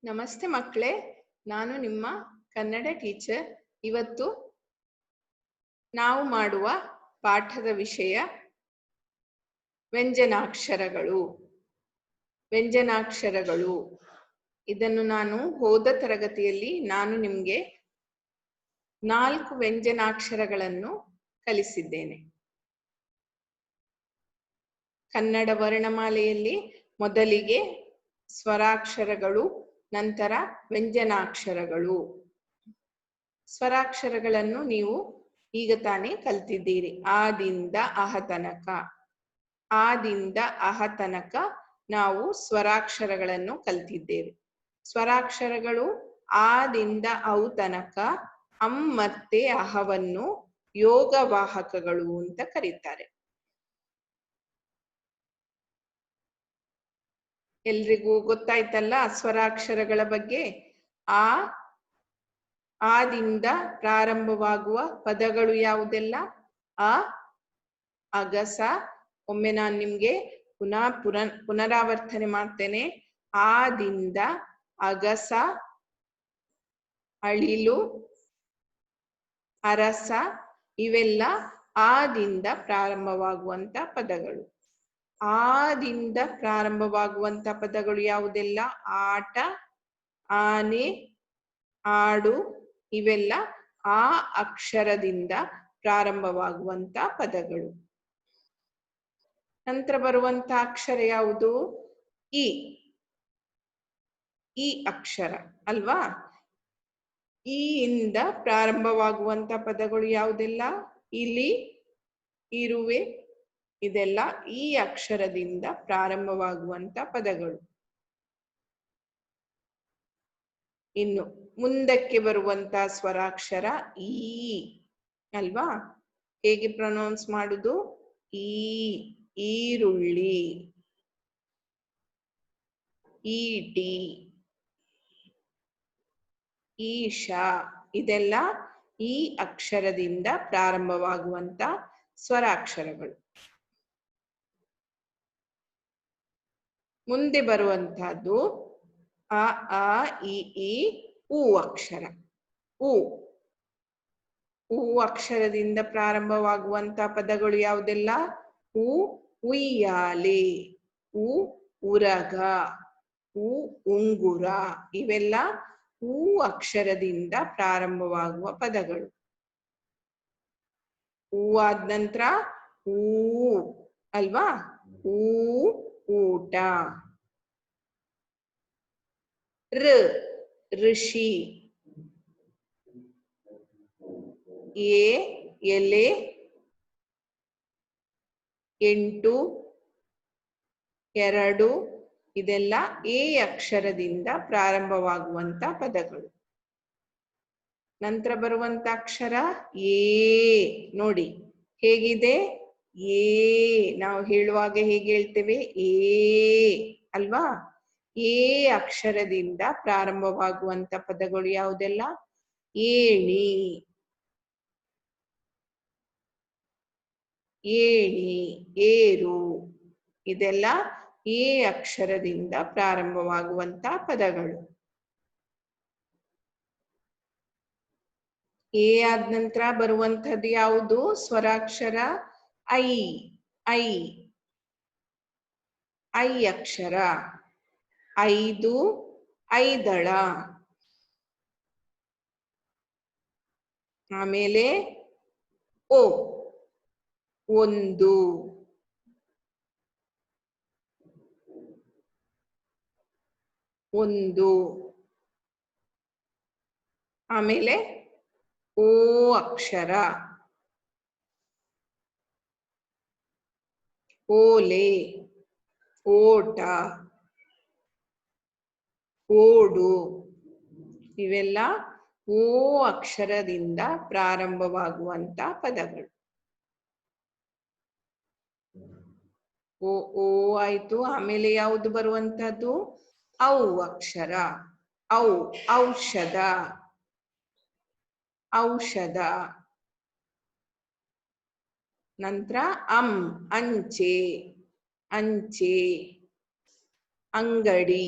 ನಮಸ್ತೆ ಮಕ್ಕಳೇ, ನಾನು ನಿಮ್ಮ ಕನ್ನಡ ಟೀಚರ್. ಇವತ್ತು ನಾವು ಮಾಡುವ ಪಾಠದ ವಿಷಯ ವ್ಯಂಜನಾಕ್ಷರಗಳು. ವ್ಯಂಜನಾಕ್ಷರಗಳು ಇದನ್ನು ನಾನು ಹೋದ ತರಗತಿಯಲ್ಲಿ ನಿಮಗೆ 4 ವ್ಯಂಜನಾಕ್ಷರಗಳನ್ನು ಕಲಿಸಿದ್ದೇನೆ. ಕನ್ನಡ ವರ್ಣಮಾಲೆಯಲ್ಲಿ ಮೊದಲಿಗೆ ಸ್ವರಾಕ್ಷರಗಳು, ನಂತರ ವ್ಯಂಜನಾಕ್ಷರಗಳು. ಸ್ವರಾಕ್ಷರಗಳನ್ನು ನೀವು ಈಗ ತಾನೇ ಕಲ್ತಿದ್ದೀರಿ. ಆದಿಂದ ಅಹ ತನಕ. ಆದಿಂದ ಅಹ ತನಕ ನಾವು ಸ್ವರಾಕ್ಷರಗಳನ್ನು ಕಲ್ತಿದ್ದೇವೆ. ಸ್ವರಾಕ್ಷರಗಳು ಆದಿಂದ ಔ ತನಕ ಅಂ ಮತ್ತೆ ಅಹವನ್ನು ಯೋಗವಾಹಕಗಳು ಅಂತ ಕರೀತಾರೆ. ಎಲ್ರಿಗೂ ಗೊತ್ತಾಯ್ತಲ್ಲ ಸ್ವರಾಕ್ಷರಗಳ ಬಗ್ಗೆ. ಆದಿಂದ ಪ್ರಾರಂಭವಾಗುವ ಪದಗಳು ಯಾವುದೆಲ್ಲ? ಅ, ಅಗಸ. ಒಮ್ಮೆ ನಾನು ನಿಮ್ಗೆ ಪುನರಾವರ್ತನೆ ಮಾಡ್ತೇನೆ. ಆದಿಂದ ಅಗಸ, ಅಳಿಲು, ಅರಸ ಇವೆಲ್ಲ ಆದಿಂದ ಪ್ರಾರಂಭವಾಗುವಂತ ಪದಗಳು. ಆದಿಂದ ಪ್ರಾರಂಭವಾಗುವಂತ ಪದಗಳು ಯಾವುದೆಲ್ಲ? ಆಟ, ಆನೆ, ಆಡು ಇವೆಲ್ಲ ಆ ಅಕ್ಷರದಿಂದ ಪ್ರಾರಂಭವಾಗುವಂತ ಪದಗಳು. ನಂತರ ಬರುವಂತ ಅಕ್ಷರ ಯಾವುದು? ಇ. ಈ ಅಕ್ಷರ ಅಲ್ವಾ? ಈ ಇಂದ ಪ್ರಾರಂಭವಾಗುವಂತ ಪದಗಳು ಯಾವುದೆಲ್ಲ? ಇಲಿ, ಇರುವೆ ಇದೆಲ್ಲ ಈ ಅಕ್ಷರದಿಂದ ಪ್ರಾರಂಭವಾಗುವಂತ ಪದಗಳು. ಇನ್ನು ಮುಂದಕ್ಕೆ ಬರುವಂತ ಸ್ವರಾಕ್ಷರ ಈ ಅಲ್ವಾ? ಹೇಗೆ ಪ್ರೊನೌನ್ಸ್ ಮಾಡುದು? ಈ. ಈರುಳ್ಳಿ, ಈಟಿ, ಈಶಾ ಇದೆಲ್ಲ ಈ ಅಕ್ಷರದಿಂದ ಪ್ರಾರಂಭವಾಗುವಂತ ಸ್ವರಾಕ್ಷರಗಳು. ಮುಂದೆ ಬರುವಂತಹದ್ದು ಅ, ಆ, ಇ, ಉ ಅಕ್ಷರ. ಉ. ಉ ಅಕ್ಷರದಿಂದ ಪ್ರಾರಂಭವಾಗುವಂತ ಪದಗಳು ಯಾವುದೆಲ್ಲ? ಉ, ಉಯ್ಯಾಲೆ, ಉ, ಉರಗ, ಉ, ಉಂಗುರ ಇವೆಲ್ಲ ಉ ಅಕ್ಷರದಿಂದ ಪ್ರಾರಂಭವಾಗುವ ಪದಗಳು. ಹೂ ಆದ ನಂತರ ಹೂ ಅಲ್ವಾ? ಹೂ, ಊಟ. ಋ, ಋಷಿ. ಎ, ಎಲೆ, 8, 2 ಇದೆಲ್ಲ ಎ ಅಕ್ಷರದಿಂದ ಪ್ರಾರಂಭವಾಗುವಂತ ಪದಗಳು. ನಂತರ ಬರುವಂತ ಅಕ್ಷರ ಏ. ನೋಡಿ ಹೇಗಿದೆ? ಏ ನಾವು ಹೇಳುವಾಗ ಹೇಗೆ ಹೇಳ್ತೇವೆ? ಏ ಅಲ್ವಾ? ಏ ಅಕ್ಷರದಿಂದ ಪ್ರಾರಂಭವಾಗುವಂತ ಪದಗಳು ಯಾವುದೆಲ್ಲ? ಏಣಿ, ಏಣಿ, ಏರು ಇದೆಲ್ಲ ಏ ಅಕ್ಷರದಿಂದ ಪ್ರಾರಂಭವಾಗುವಂತ ಪದಗಳು. ಎ ಆದ ನಂತರ ಬರುವಂತದ್ದು ಯಾವುದು ಸ್ವರಾಕ್ಷರ? ಐ. ಐ. ಐ ಅಕ್ಷರ. 5, ಐದಳ. ಆಮೇಲೆ ಓ, 1, ಒಂದು. ಆಮೇಲೆ ಓ ಅಕ್ಷರ. ಓಲೆ, ಓಟ, ಓಡು ಇವೆಲ್ಲ ಓ ಅಕ್ಷರದಿಂದ ಪ್ರಾರಂಭವಾಗುವಂತ ಪದಗಳು. ಓ, ಓ ಆಯ್ತು. ಆಮೇಲೆ ಯಾವುದು ಬರುವಂತದ್ದು? ಔ ಅಕ್ಷರ. ಔ, ಔಷಧ, ಔಷಧ. ನಂತರ ಅಂ, ಅಂಚೆ, ಅಂಚೆ. ಅಂಗಡಿ,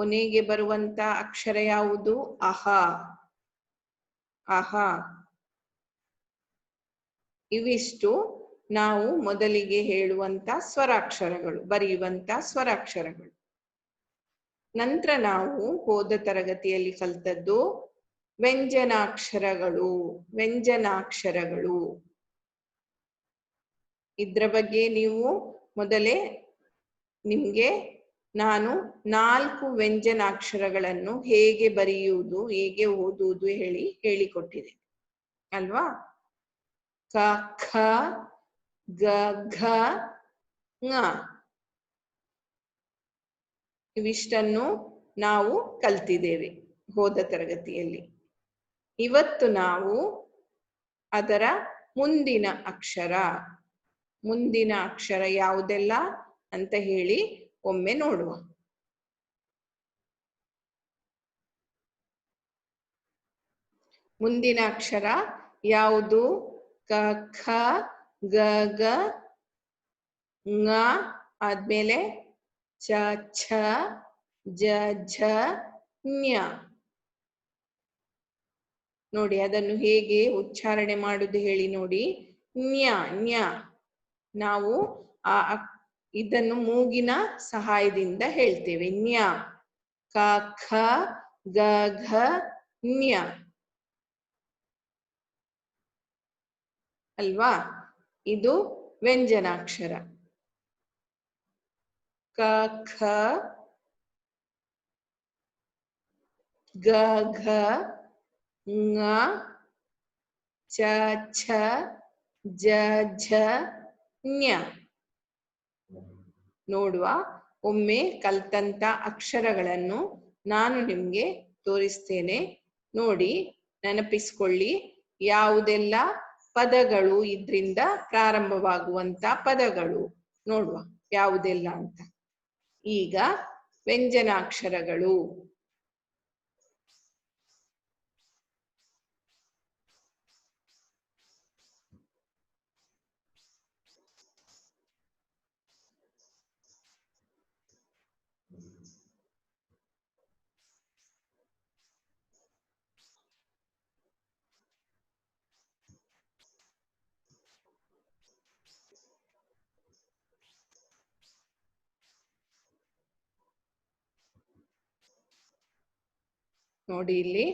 ಕೊನೆಗೆ ಬರುವಂತ ಅಕ್ಷರ ಯಾವುದು? ಅಹ. ಅಹ. ಇವಿಷ್ಟು ನಾವು ಮೊದಲಿಗೆ ಹೇಳುವಂತ ಸ್ವರಾಕ್ಷರಗಳು, ಬರೆಯುವಂತ ಸ್ವರಾಕ್ಷರಗಳು. ನಂತರ ನಾವು ಹೋದ ತರಗತಿಯಲ್ಲಿ ಕಲಿತದ್ದು ವ್ಯಂಜನಾಕ್ಷರಗಳು. ವ್ಯಂಜನಾಕ್ಷರಗಳು ಇದ್ರ ಬಗ್ಗೆ ನೀವು ಮೊದಲೇ ನಿಮ್ಗೆ ನಾನು 4 ವ್ಯಂಜನಾಕ್ಷರಗಳನ್ನು ಹೇಗೆ ಬರೆಯುವುದು, ಹೇಗೆ ಓದುವುದು ಹೇಳಿಕೊಟ್ಟಿದೆ ಅಲ್ವಾ? ಕ, ಖ, ಗ, ಘ, ङ. ಇವಿಷ್ಟನ್ನು ನಾವು ಕಲ್ತಿದ್ದೇವೆ ಹೋದ ತರಗತಿಯಲ್ಲಿ. ಇವತ್ತು ನಾವು ಅದರ ಮುಂದಿನ ಅಕ್ಷರ ಯಾವುದೆಲ್ಲ ಅಂತ ಹೇಳಿ ಒಮ್ಮೆ ನೋಡುವ. ಮುಂದಿನ ಅಕ್ಷರ ಯಾವುದು? ಕ, ಖ, ಗ, ಘ, ङ ಆದ್ಮೇಲೆ ಚ, ಛ, ಜ, ಝ, ಞ. ನೋಡಿ ಅದನ್ನು ಹೇಗೆ ಉಚ್ಚಾರಣೆ ಮಾಡುದು ಹೇಳಿ ನೋಡಿ. ಞ, ಞ. ನಾವು ಇದನ್ನು ಮೂಗಿನ ಸಹಾಯದಿಂದ ಹೇಳ್ತೇವೆ. ಞ. ಕ, ಖ, ಗ, ಘ, ಞ ಅಲ್ವಾ? ಇದು ವ್ಯಂಜನಾಕ್ಷರ. ಕ, ಖ, ಗ, ಘ, ङ, ಚ, ಛ, ಜ, ಝ, ಞ. ನೋಡುವ. ಒಮ್ಮೆ ಕಲ್ತಂತ ಅಕ್ಷರಗಳನ್ನು ನಾನು ನಿಮ್ಗೆ ತೋರಿಸ್ತೇನೆ. ನೋಡಿ ನೆನಪಿಸ್ಕೊಳ್ಳಿ ಯಾವುದೆಲ್ಲ ಪದಗಳು ಇದ್ರಿಂದ ಪ್ರಾರಂಭವಾಗುವಂತ ಪದಗಳು. ನೋಡುವ ಯಾವುದೆಲ್ಲ ಅಂತ. ಈಗ ವ್ಯಂಜನಾಕ್ಷರಗಳು. ನೋಡಿ ಇಲ್ಲಿ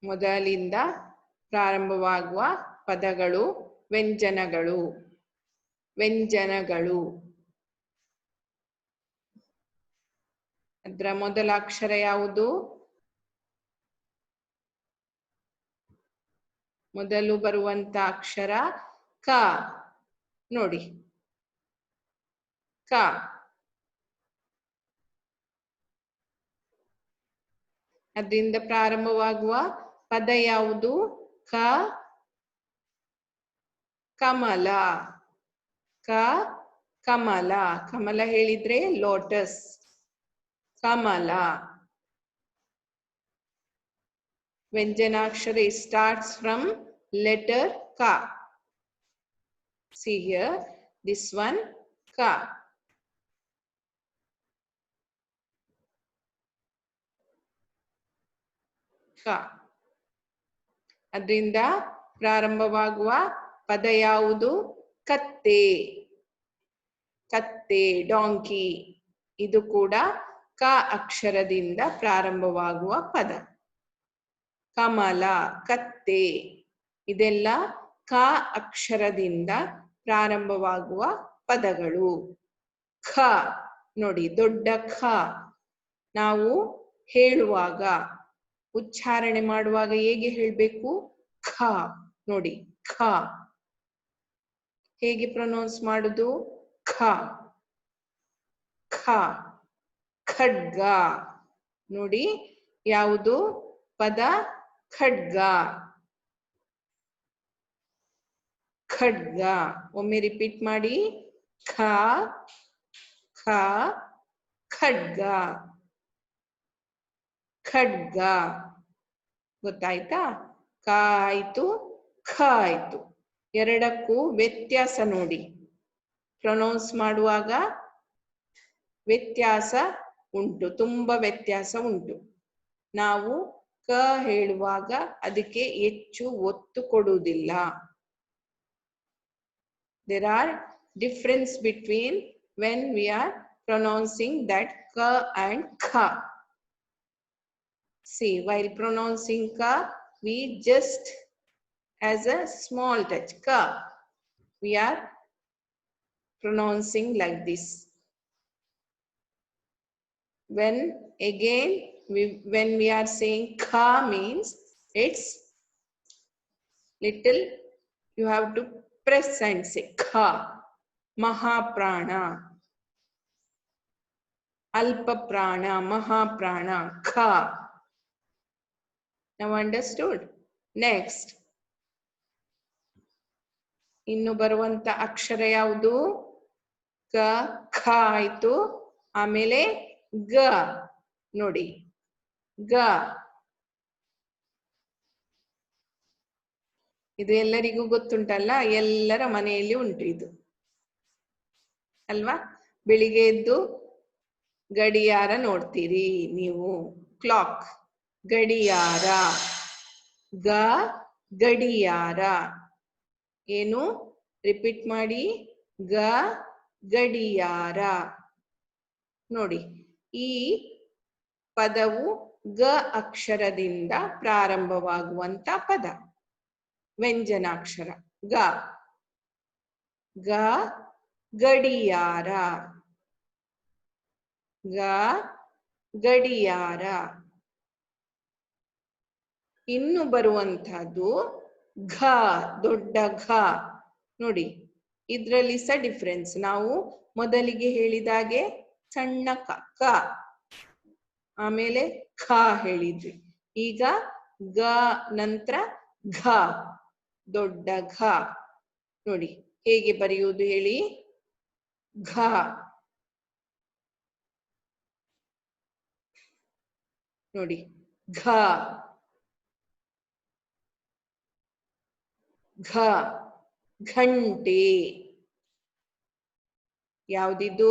ಮೊದಲಿಂದ ಪ್ರಾರಂಭವಾಗುವ ಪದಗಳು ವ್ಯಂಜನಗಳು. ವ್ಯಂಜನಗಳು. ಅದರ ಮೊದಲ ಅಕ್ಷರ ಯಾವುದು? ಮೊದಲು ಬರುವಂತ ಅಕ್ಷರ ಕ. ನೋಡಿ ಕ. ಅದರಿಂದ ಪ್ರಾರಂಭವಾಗುವ ಪದ ಯಾವುದು? ಕ, ಕಮಲ. ಕ, ಕಮಲ. ಕಮಲ ಹೇಳಿದ್ರೆ ಲೋಟಸ್. ಕಮಲ. ವ್ಯಂಜನಾಕ್ಷರ starts from letter ka. See here, this one ka. Ka. ಅದರಿಂದ ಪ್ರಾರಂಭವಾಗುವ ಪದ ಯಾವುದು? ಕತ್ತೆ. ಕತ್ತೆ, ಡಾಂಕಿ. ಇದು ಕೂಡ ಕ ಅಕ್ಷರದಿಂದ ಪ್ರಾರಂಭವಾಗುವ ಪದ. ಕಮಲ, ಕತ್ತೆ. ಇದೆಲ್ಲ ಕ ಅಕ್ಷರದಿಂದ ಪ್ರಾರಂಭವಾಗುವ ಪದಗಳು. ಖ ನೋಡಿ ದೊಡ್ಡ ಖ. ನಾವು ಹೇಳುವಾಗ ಉಚ್ಚಾರಣೆ ಮಾಡುವಾಗ ಹೇಗೆ ಹೇಳಬೇಕು? ಖ. ನೋಡಿ ಖ. ಹೇಗೆ ಪ್ರೊನೌನ್ಸ್ ಮಾಡುದು? ಖ. ಖ. ಖಡ್ಗ. ನೋಡಿ ಯಾವುದು ಪದ? ಖಡ್ಗ. ಖಡ್ಗ. ಒಮ್ಮೆ ರಿಪೀಟ್ ಮಾಡಿ. ಖ, ಖ, ಖಡ್ಗ. ಖಡ್ಗ. ಗೊತ್ತಾಯ್ತಾ? ಕ ಆಯ್ತು, ಖ ಆಯ್ತು. ಎರಡಕ್ಕೂ ವ್ಯತ್ಯಾಸ ನೋಡಿ. ಪ್ರೊನೌನ್ಸ್ ಮಾಡುವಾಗ ವ್ಯತ್ಯಾಸ ಉಂಟು, ತುಂಬಾ ವ್ಯತ್ಯಾಸ ಉಂಟು. ನಾವು ಕ ಹೇಳುವಾಗ ಅದಕ್ಕೆ ಹೆಚ್ಚು ಒತ್ತು ಕೊಡುವುದಿಲ್ಲ. There are difference between when we are pronouncing that ka and kha. See, while pronouncing ka, we just as a small touch ka, we are pronouncing like this. When again when we are saying kha means it's little, you have to press and say kha. Mahaprana, alpa prana, mahaprana, kha. Now understood? Next, ಇನ್ನು ಬರುವಂತ ಅಕ್ಷರ ಯಾವುದು? ಕ, ಖ ಆಯ್ತು. ಆಮೇಲೆ ಗ ನೋಡಿ, ಗ. ಇದು ಎಲ್ಲರಿಗೂ ಗೊತ್ತುಂಟಲ್ಲ, ಎಲ್ಲರ ಮನೆಯಲ್ಲಿ ಉಂಟು ಇದು ಅಲ್ವಾ? ಬೆಳಿಗ್ಗೆ ಎದ್ದು ಗಡಿಯಾರ ನೋಡ್ತೀರಿ ನೀವು, ಕ್ಲಾಕ್, ಗಡಿಯಾರ. ಗ, ಗಡಿಯಾರ. ಏನು? ರಿಪೀಟ್ ಮಾಡಿ, ಗ, ಗಡಿಯಾರ. ನೋಡಿ, ಈ ಪದವು ಗ ಅಕ್ಷರದಿಂದ ಪ್ರಾರಂಭವಾಗುವಂತ ಪದ, ವ್ಯಂಜನಾಕ್ಷರ ಗ. ಗ, ಗಡಿಯಾರ. ಗ, ಗಡಿಯಾರ. ಇನ್ನು ಬರುವಂತಹದ್ದು ಘ, ದೊಡ್ಡ ಘ. ನೋಡಿ, ಇದ್ರಲ್ಲಿ ಸಹ ಡಿಫ್ರೆನ್ಸ್. ನಾವು ಮೊದಲಿಗೆ ಹೇಳಿದಾಗೆ ಸಣ್ಣ ಕ, ಕ, ಆಮೇಲೆ ಖ ಹೇಳಿದ್ವಿ. ಈಗ ಗ ನಂತರ ಘ, ದೊಡ್ಡ ಘ. ನೋಡಿ ಹೇಗೆ ಬರೆಯುವುದು ಹೇಳಿ? ಘ. ನೋಡಿ, ಘ, ಘ. ಘಂಟೆ. ಯಾವುದಿದು?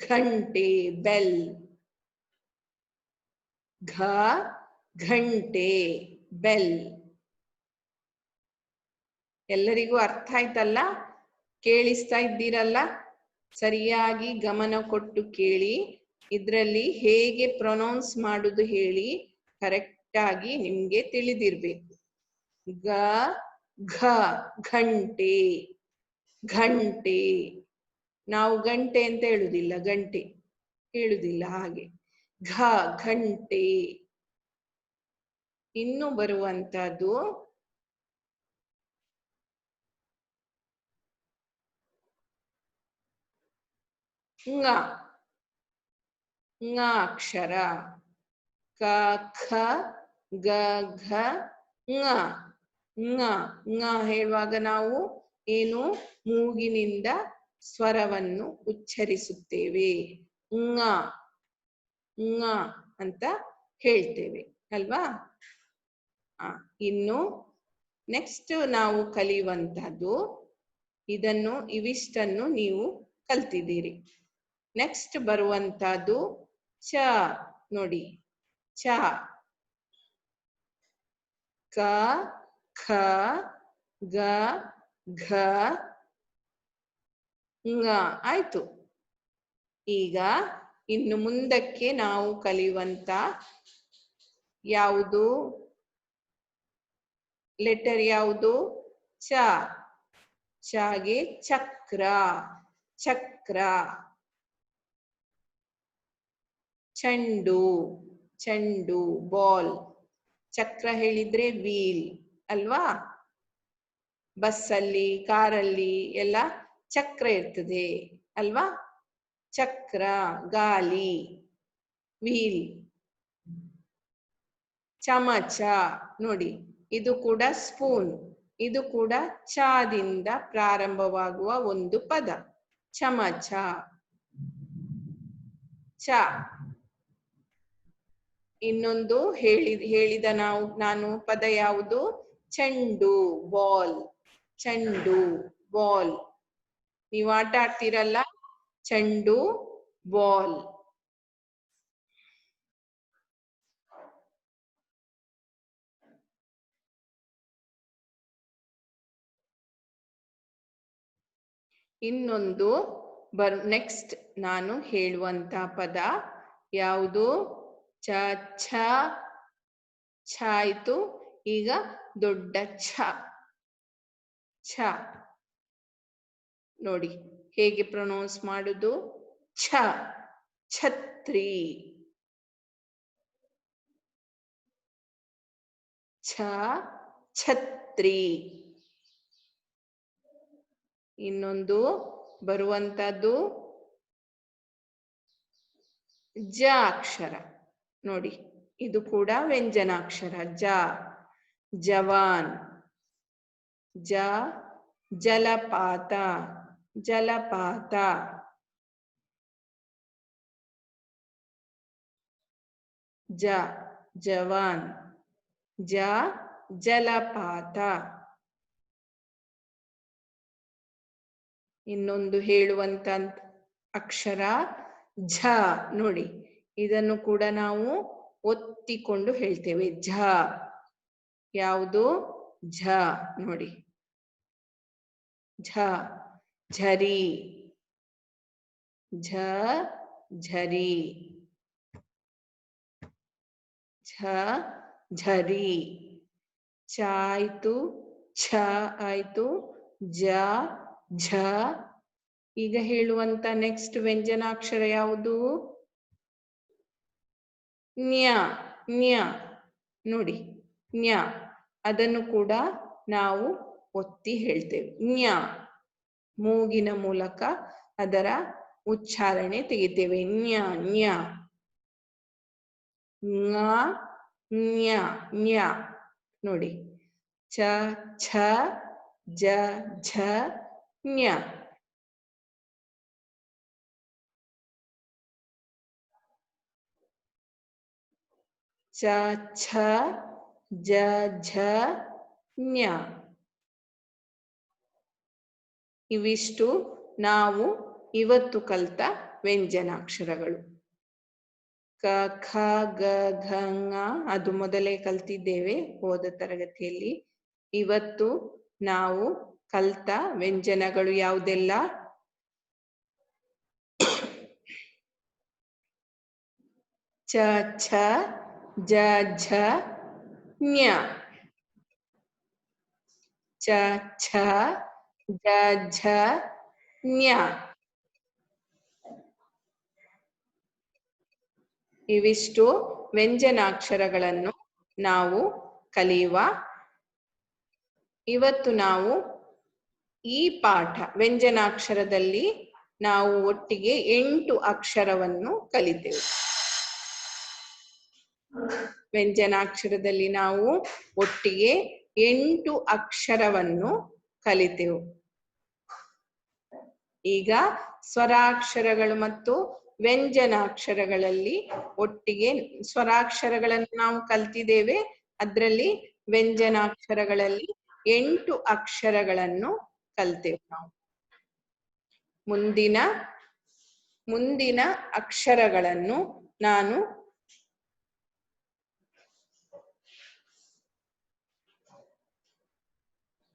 ಘಂಟೆ, ಬೆಲ್. ಘ, ಘಂಟೆ, ಬೆಲ್. ಎಲ್ಲರಿಗೂ ಅರ್ಥ ಆಯ್ತಲ್ಲ? ಕೇಳಿಸ್ತಾ ಇದ್ದೀರಲ್ಲ? ಸರಿಯಾಗಿ ಗಮನ ಕೊಟ್ಟು ಕೇಳಿ. ಇದರಲ್ಲಿ ಹೇಗೆ ಪ್ರೊನೌನ್ಸ್ ಮಾಡುದು ಹೇಳಿ ಕರೆಕ್ಟ್ ಆಗಿ ನಿಮ್ಗೆ ತಿಳಿದಿರ್ಬೇಕು. ಗ, ಘ, ಘಂಟೆ, ಘಂಟೆ. ನಾವು ಗಂಟೆ ಅಂತ ಹೇಳುದಿಲ್ಲ, ಗಂಟೆ ಹೇಳುದಿಲ್ಲ ಹಾಗೆ. ಘ, ಘಂಟೆ. ಇನ್ನು ಬರುವಂತದ್ದು ಂಗ, ಂಗ ಅಕ್ಷರ. ಕ, ಖ, ಗ, ಘ, ಂಗ. ಂಗ, ಂಗ ಹೇಳುವಾಗ ನಾವು ಏನು ಮೂಗಿನಿಂದ ಸ್ವರವನ್ನು ಉಚ್ಚರಿಸುತ್ತೇವೆ. ಂಗ, ಂಗ ಅಂತ ಹೇಳ್ತೇವೆ ಅಲ್ವಾ? ಇನ್ನು ನೆಕ್ಸ್ಟ್ ನಾವು ಕಲಿಯುವಂತಹದ್ದು, ಇದನ್ನು ಇವಿಷ್ಟನ್ನು ನೀವು ಕಲ್ತಿದ್ದೀರಿ. ನೆಕ್ಸ್ಟ್ ಬರುವಂತಹದ್ದು ಚ. ನೋಡಿ, ಚ. ಕ, ಖ, ಗ, ಘ, ಂಗ ಆಯ್ತು. ಈಗ ಇನ್ನು ಮುಂದಕ್ಕೆ ನಾವು ಕಲಿಯುವಂತ ಯಾವುದು ಲೆಟರ್? ಯಾವುದು? ಚ. ಚಾಗೆ ಚಕ್ರ, ಚಕ್ರ. ಚೆಂಡು, ಚೆಂಡು, ಬಾಲ್. ಚಕ್ರ ಹೇಳಿದ್ರೆ ವೀಲ್ ಅಲ್ವಾ? ಬಸ್ಸಲ್ಲಿ, ಕಾರಲ್ಲಿ ಎಲ್ಲ ಚಕ್ರ ಇರ್ತದೆ ಅಲ್ವಾ? ಚಕ್ರ, ಗಾಲಿ, ವೀಲ್. ಚಮಚ. ನೋಡಿ, ಇದು ಕೂಡ ಸ್ಪೂನ್. ಇದು ಕೂಡ ಚಾದಿಂದ ಪ್ರಾರಂಭವಾಗುವ ಒಂದು ಪದ, ಚಮಚ. ಚ. ಇನ್ನೊಂದು ಹೇಳಿದ ನಾನು ಪದ ಯಾವುದು? ಚೆಂಡು, ಬಾಲ್. ಚೆಂಡು, ಬಾಲ್. ನೀವು ಆಟ ಆಡ್ತೀರಲ್ಲ, ಚೆಂಡು ball. ಇನ್ನೊಂದು ನೆಕ್ಸ್ಟ್ ನಾನು ಹೇಳುವಂತ ಪದ ಯಾವುದು? ಚ ಛ ಛ ಆಯ್ತು. ಈಗ ದೊಡ್ಡ ಛ. ಛ ನೋಡಿ ಹೇಗೆ ಪ್ರೊನೌನ್ಸ್ ಮಾಡುದು? ಛ. ಛತ್ರಿ. ಛ ಛತ್ರಿ. ಇನ್ನೊಂದು ಬರುವಂತದ್ದು ಜ ಅಕ್ಷರ ನೋಡಿ, ಇದು ಕೂಡ ವ್ಯಂಜನಾಕ್ಷರ. ಜ. ಜವಾನ್. ಜ ಜಲಪಾತ. ಜಲಪಾತ. ಜ ಜವಾನ್. ಜ ಜಲಪಾತ. ಇನ್ನೊಂದು ಹೇಳುವಂತ ಅಕ್ಷರ ಝ ನೋಡಿ, ಇದನ್ನು ಕೂಡ ನಾವು ಒತ್ತಿಕೊಂಡು ಹೇಳ್ತೇವೆ. ಝ. ಯಾವುದು? ಝ ನೋಡಿ. ಝ ಝರಿ. ಝ ಝರಿ. ಝ ಝರಿ. ಚ ಆಯ್ತು. ಛ ಆಯ್ತು. ಜ ಝ. ಈಗ ಹೇಳುವಂತ ನೆಕ್ಸ್ಟ್ ವ್ಯಂಜನಾಕ್ಷರ ಯಾವುದು? ನ್ಯ. ನ್ಯ ನೋಡಿ. ನ್ಯ. ಅದನ್ನು ಕೂಡ ನಾವು ಒತ್ತಿ ಹೇಳ್ತೇವೆ. ನ್ಯ. ಮೂಗಿನ ಮೂಲಕ ಅದರ ಉಚ್ಚಾರಣೆ ತೆಗಿತೇವೆ. ನ್ಯ ನ್ಯ. ಞ ನ್ಯ ನ್ಯ ನೋಡಿ. ಚ ಛ ಜ ಝ ನ್ಯ. ಚ ಛ ಜ ಝ ನ್ಯ. ಇವಿಷ್ಟು ನಾವು ಇವತ್ತು ಕಲಿತ ವ್ಯಂಜನಾಕ್ಷರಗಳು. ಕ ಖ ಗ ಘ ङ ಅದು ಮೊದಲೇ ಕಲ್ತಿದ್ದೇವೆ ಹೋದ ತರಗತಿಯಲ್ಲಿ. ಇವತ್ತು ನಾವು ಕಲಿತ ವ್ಯಂಜನಗಳು ಯಾವುದೆಲ್ಲ? ಚ ಛ ಜ ಝ ನ್ಯ. ಚ ಛ ಜ ಝ ನ್ಯ. ಇವಿಷ್ಟು ವ್ಯಂಜನಾಕ್ಷರಗಳನ್ನು ನಾವು ಕಲಿಯುವ. ಇವತ್ತು ನಾವು ಈ ಪಾಠ ವ್ಯಂಜನಾಕ್ಷರದಲ್ಲಿ ನಾವು ಒಟ್ಟಿಗೆ 8 ಅಕ್ಷರವನ್ನು ಕಲಿತೇವೆ. ವ್ಯಂಜನಾಕ್ಷರದಲ್ಲಿ ನಾವು ಒಟ್ಟಿಗೆ 8 ಅಕ್ಷರವನ್ನು ಕಲಿತೆವು. ಈಗ ಸ್ವರಾಕ್ಷರಗಳು ಮತ್ತು ವ್ಯಂಜನಾಕ್ಷರಗಳಲ್ಲಿ ಒಟ್ಟಿಗೆ ಸ್ವರಾಕ್ಷರಗಳನ್ನು ನಾವು ಕಲ್ತಿದ್ದೇವೆ. ಅದರಲ್ಲಿ ವ್ಯಂಜನಾಕ್ಷರಗಳಲ್ಲಿ 8 ಅಕ್ಷರಗಳನ್ನು ಕಲ್ತೆವು ನಾವು. ಮುಂದಿನ ಅಕ್ಷರಗಳನ್ನು ನಾನು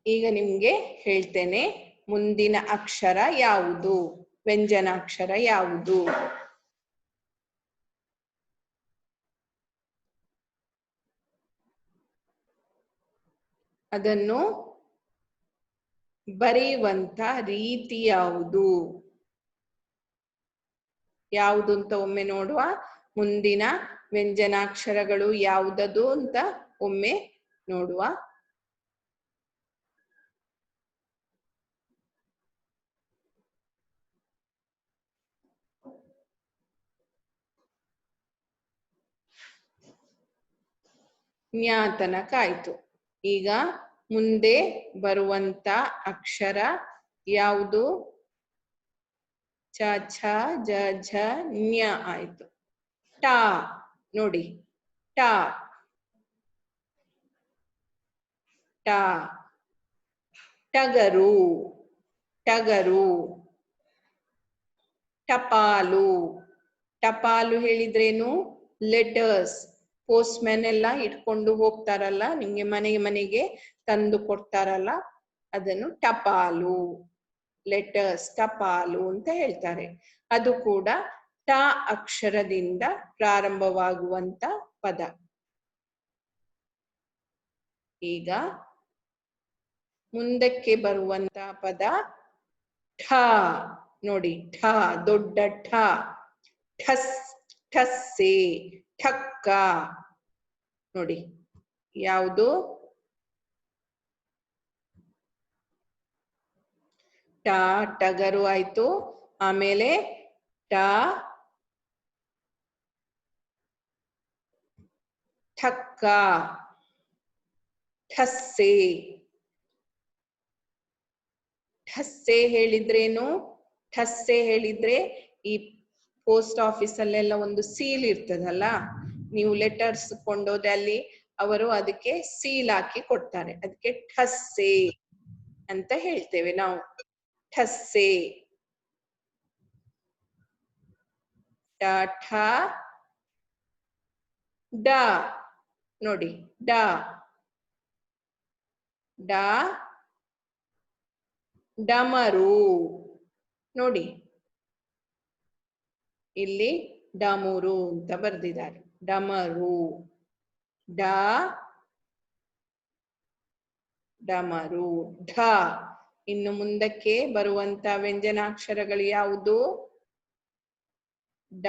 ಈಗ ನಿಮ್ಗೆ ಹೇಳ್ತೇನೆ. ಮುಂದಿನ ಅಕ್ಷರ ಯಾವುದು? ವ್ಯಂಜನಾಕ್ಷರ ಯಾವುದು? ಅದನ್ನು ಬರೆಯುವಂತ ರೀತಿ ಯಾವುದು? ಯಾವುದು ಅಂತ ಒಮ್ಮೆ ನೋಡುವ. ಮುಂದಿನ ವ್ಯಂಜನಾಕ್ಷರಗಳು ಯಾವುದದು ಅಂತ ಒಮ್ಮೆ ನೋಡುವ. ನ್ಯಾ ತನಕ ಆಯ್ತು. ಈಗ ಮುಂದೆ ಬರುವಂತ ಅಕ್ಷರ ಯಾವುದು? ಚ ಛ ಜ ಝ ನ್ಯ ಆಯ್ತು. ಟ ನೋಡಿ. ಟ ಟ. ಟಗರು. ಟಗರು. ಟಪಾಲು. ಟಪಾಲು ಹೇಳಿದ್ರೇನು? ಲೆಟರ್ಸ್. ಪೋಸ್ಟ್ ಮ್ಯಾನ್ ಎಲ್ಲ ಇಟ್ಕೊಂಡು ಹೋಗ್ತಾರಲ್ಲ, ನಿಮ್ಗೆ ಮನೆಗೆ ಮನೆಗೆ ತಂದು ಕೊಡ್ತಾರಲ್ಲ, ಅದನ್ನು ಟಪಾಲು, ಲೆಟರ್ಸ್, ಟಪಾಲು ಅಂತ ಹೇಳ್ತಾರೆ. ಅದು ಕೂಡ ಟ ಅಕ್ಷರದಿಂದ ಪ್ರಾರಂಭವಾಗುವಂತ ಪದ. ಈಗ ಮುಂದಕ್ಕೆ ಬರುವಂತ ಪದ ಠ. ನೋಡಿ, ಠ, ದೊಡ್ಡ ಠ. ಠಸ್, ಠಸ್ಸೆ, ಠಕ್ಕ. ನೋಡಿ, ಯಾವುದು? ಟ, ಟಗರು ಆಯ್ತು. ಆಮೇಲೆ ಟ, ಠಕ್ಕ, ಠಸ್ಸೆ. ಠಸ್ಸೆ ಹೇಳಿದ್ರೇನು? ಠಸ್ಸೆ ಹೇಳಿದ್ರೆ ಈ ಪೋಸ್ಟ್ ಆಫೀಸ್ ಅಲ್ಲೆಲ್ಲ ಒಂದು ಸೀಲ್ ಇರ್ತದಲ್ಲ, ನೀವು ಲೆಟರ್ಸ್ ಕೊಂಡೋದೆ ಅಲ್ಲಿ ಅವರು ಅದಕ್ಕೆ ಸೀಲ್ ಹಾಕಿ ಕೊಡ್ತಾರೆ, ಅದಕ್ಕೆ ಠಸ್ಸೆ ಅಂತ ಹೇಳ್ತೇವೆ ನಾವು. ಠಸ್ಸೆ. ಠ, ಡ. ನೋಡಿ, ಡ, ಡ, ಡಮರು. ನೋಡಿ, ಇಲ್ಲಿ ಡಮರು ಅಂತ ಬರ್ದಿದ್ದಾರೆ. ಡಮರು. ಡ, ಡಮರು. ಢ. ಇನ್ನು ಮುಂದಕ್ಕೆ ಬರುವಂತ ವ್ಯಂಜನಾಕ್ಷರಗಳು ಯಾವುದು? ಡ,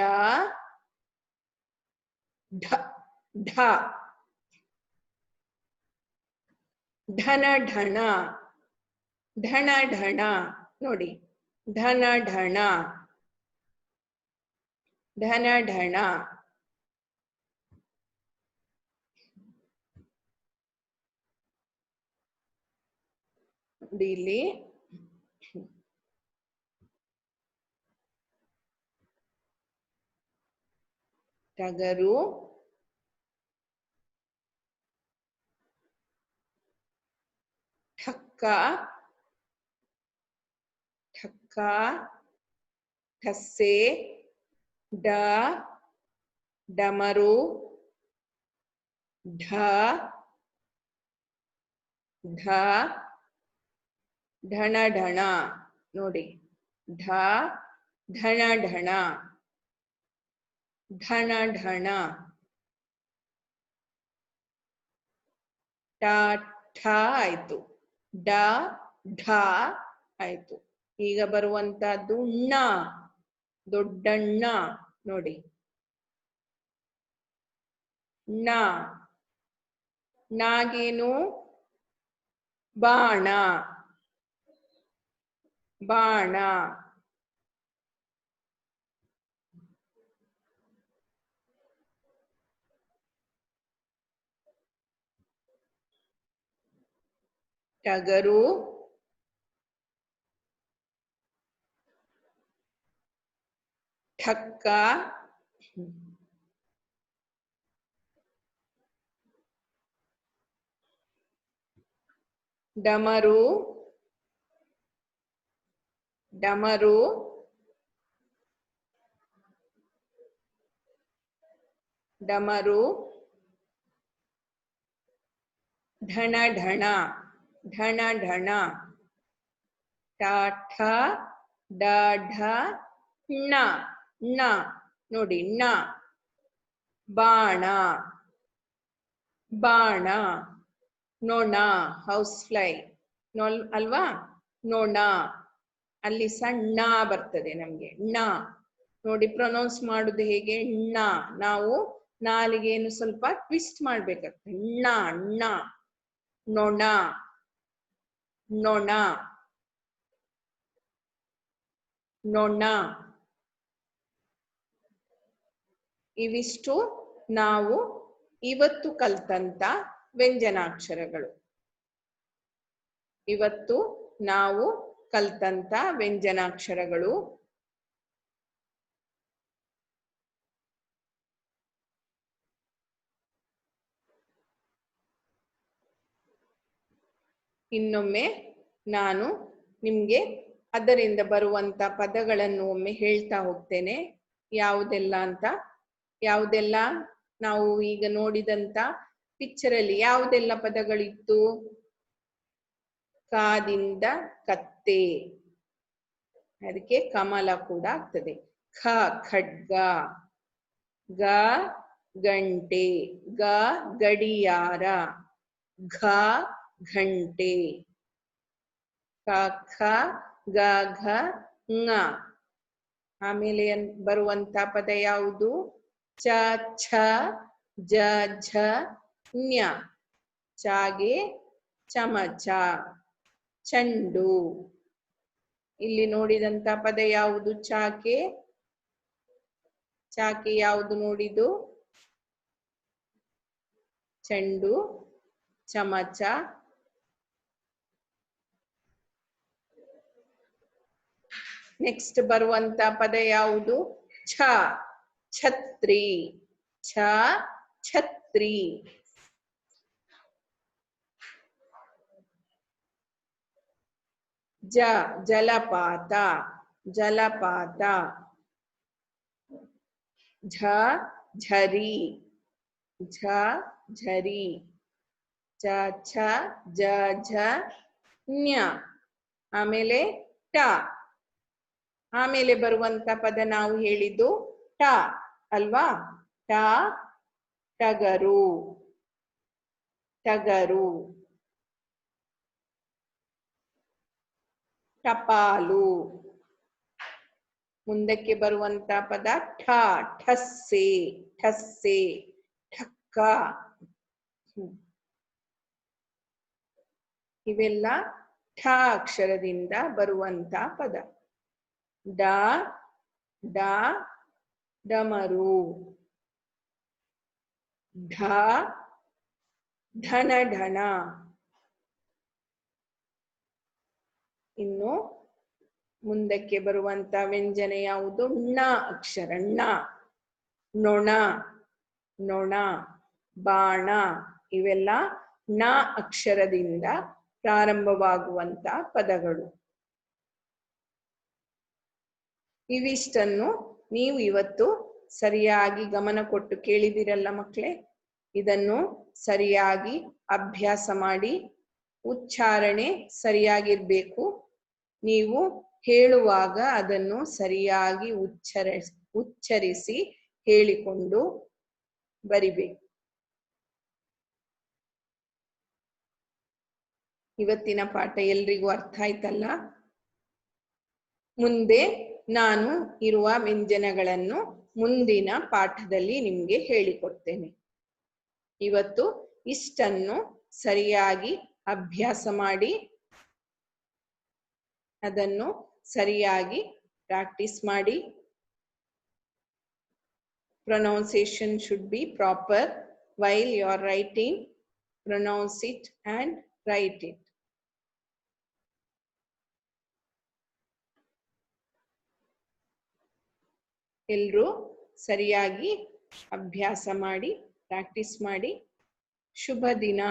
ಢ, ಢ. ಢನ, ಢಣ. ಢಣ, ಢಣ. ನೋಡಿ, ಢನ, ಢಣ, ಢನ, ಢಣ. ನೋಡಿ ಇಲ್ಲಿ ಟಗರು, ಠಕ್ಕ, ಠಕ್ಕ, ಠಸ್ಸೆ, ಡ, ಡಮರು, ಢ, ಢ, ಢಣ, ಢಣ. ನೋಡಿ, ಢ, ಢಣ, ಢಣ, ಢಣ, ಢಣ. ಟ, ಠ ಆಯ್ತು. ಡ, ಢ ಆಯ್ತು. ಈಗ ಬರುವಂತಹದ್ದು ಣ, ದೊಡ್ಡಣ್ಣ. ನೋಡಿ, ಣ. ನಾಗೇನು? ಬಾಣ, ಬಾಣ. ಟಗರು, ಠಕ್ಕ, ಡಮರು, ಡಮರು, ಡಮರು, ಢಣ, ಢಣ, ಢಣ, ಢಣ. ಟ, ಠ, ಡ, ಢ, ಣ, ಣ. ನೋಡಿ, ಣ. ಬಾಣ, ಬಾಣ. ನೊಣ, ಹೌಸ್ ಫ್ಲೈ ಅಲ್ವಾ? ನೊಣ. ಅಲ್ಲಿ ಸಣ್ಣ ಬರ್ತದೆ ನಮ್ಗೆ, ಣ. ನೋಡಿ, ಪ್ರೊನೌನ್ಸ್ ಮಾಡುದು ಹೇಗೆ? ಣ. ನಾವು ನಾಲಿಗೆಯನ್ನು ಸ್ವಲ್ಪ ಟ್ವಿಸ್ಟ್ ಮಾಡ್ಬೇಕಾಗ್ತದೆ. ಣ, ಣ. ನೊಣ, ನೊಣ, ನೊಣ. ಇವಿಷ್ಟು ನಾವು ಇವತ್ತು ಕಲ್ತಂತ ವ್ಯಂಜನಾಕ್ಷರಗಳು. ಇವತ್ತು ನಾವು ಕಲ್ತಂತ ವ್ಯಂಜನಾಕ್ಷರಗಳು. ಇನ್ನೊಮ್ಮೆ ನಾನು ನಿಮ್ಗೆ ಅದರಿಂದ ಬರುವಂತ ಪದಗಳನ್ನು ಒಮ್ಮೆ ಹೇಳ್ತಾ ಹೋಗ್ತೇನೆ. ಯಾವುದೆಲ್ಲ ಅಂತ, ಯಾವುದೆಲ್ಲ ನಾವು ಈಗ ನೋಡಿದಂತ ಪಿಕ್ಚರ್ ಅಲ್ಲಿ ಯಾವುದೆಲ್ಲ ಪದಗಳಿತ್ತು? ಕಾದಿಂದ ಕತ್ತೆ, ಅದಕ್ಕೆ ಕಮಲ ಕೂಡ ಆಗ್ತದೆ. ಖ ಖಡ್ಗ, ಗ ಗಂಟೆ, ಗ ಗಡಿಯಾರ, ಘ ಘಂಟೆ, ಕ ಖ ಗ ಘ ङ. ಆಮೇಲೆ ಬರುವಂತ ಪದ ಯಾವುದು? ಚ ಛ ಜ ಝ ಞ. ಚಾಗೆ ಚಮಚ, ಚೆಂಡು. ಇಲ್ಲಿ ನೋಡಿದಂತ ಪದ ಯಾವುದು? ಚಾಕೆ. ಚಾಕೆ ಯಾವುದು ನೋಡಿದು? ಚೆಂಡು, ಚಮಚ. ನೆಕ್ಸ್ಟ್ ಬರುವಂತ ಪದ ಯಾವುದು? ಛ ಛತ್ರಿ, ಛ ಛತ್ರಿ. ಜ ಜಲಪಾತ, ಜಲಪಾತ. ಝ ಝರಿ, ಝ ಝರಿ. ಚ ಛ ಜ ಝ ಞ. ಆಮೇಲೆ ಟ. ಆಮೇಲೆ ಬರುವಂತ ಪದ ನಾವು ಹೇಳಿದ್ದು ಟ ಅಲ್ವಾ? ಟ ಟಗರು, ಟಗರು. ಟಪಾಲು. ಮುಂದಕ್ಕೆ ಬರುವಂತ ಪದ ಠ ಠಸ್ಸೆ, ಠಸ್ಸೆ. ಠಕ್ಕ. ಇವೆಲ್ಲ ಠ ಅಕ್ಷರದಿಂದ ಬರುವಂತ ಪದ. ಡ ಡ ಡಮರು, ಢ ಢಣ ಢಣ. ಇನ್ನು ಮುಂದಕ್ಕೆ ಬರುವಂತ ವ್ಯಂಜನ ಯಾವುದು? ಣ ಅಕ್ಷರ, ಣ. ನೊಣ, ನೊಣ, ಬಾಣ. ಇವೆಲ್ಲ ಣ ಅಕ್ಷರದಿಂದ ಪ್ರಾರಂಭವಾಗುವಂತ ಪದಗಳು. ಇವಿಷ್ಟನ್ನು ನೀವು ಇವತ್ತು ಸರಿಯಾಗಿ ಗಮನ ಕೊಟ್ಟು ಕೇಳಿದಿರಲ್ಲ ಮಕ್ಕಳೇ. ಇದನ್ನು ಸರಿಯಾಗಿ ಅಭ್ಯಾಸ ಮಾಡಿ. ಉಚ್ಚಾರಣೆ ಸರಿಯಾಗಿರ್ಬೇಕು. ನೀವು ಹೇಳುವಾಗ ಅದನ್ನು ಸರಿಯಾಗಿ ಉಚ್ಚರಿಸಿ ಹೇಳಿಕೊಂಡು ಬರಿಬೇಕು. ಇವತ್ತಿನ ಪಾಠ ಎಲ್ರಿಗೂ ಅರ್ಥ ಆಯ್ತಲ್ಲ? ಮುಂದೆ ನಾನು ಇರುವ ವ್ಯಂಜನಗಳನ್ನು ಮುಂದಿನ ಪಾಠದಲ್ಲಿ ನಿಮಗೆ ಹೇಳಿಕೊಡ್ತೇನೆ. ಇವತ್ತು ಇಷ್ಟನ್ನು ಸರಿಯಾಗಿ ಅಭ್ಯಾಸ ಮಾಡಿ ಅದನ್ನು ಸರಿಯಾಗಿ ಪ್ರಾಕ್ಟೀಸ್ ಮಾಡಿ. Pronunciation should be proper while you are writing. Pronounce it and write it. ಎಲ್ಲರೂ ಸರಿಯಾಗಿ ಅಭ್ಯಾಸ ಮಾಡಿ ಪ್ರಾಕ್ಟೀಸ್ ಮಾಡಿ. ಶುಭ ದಿನ.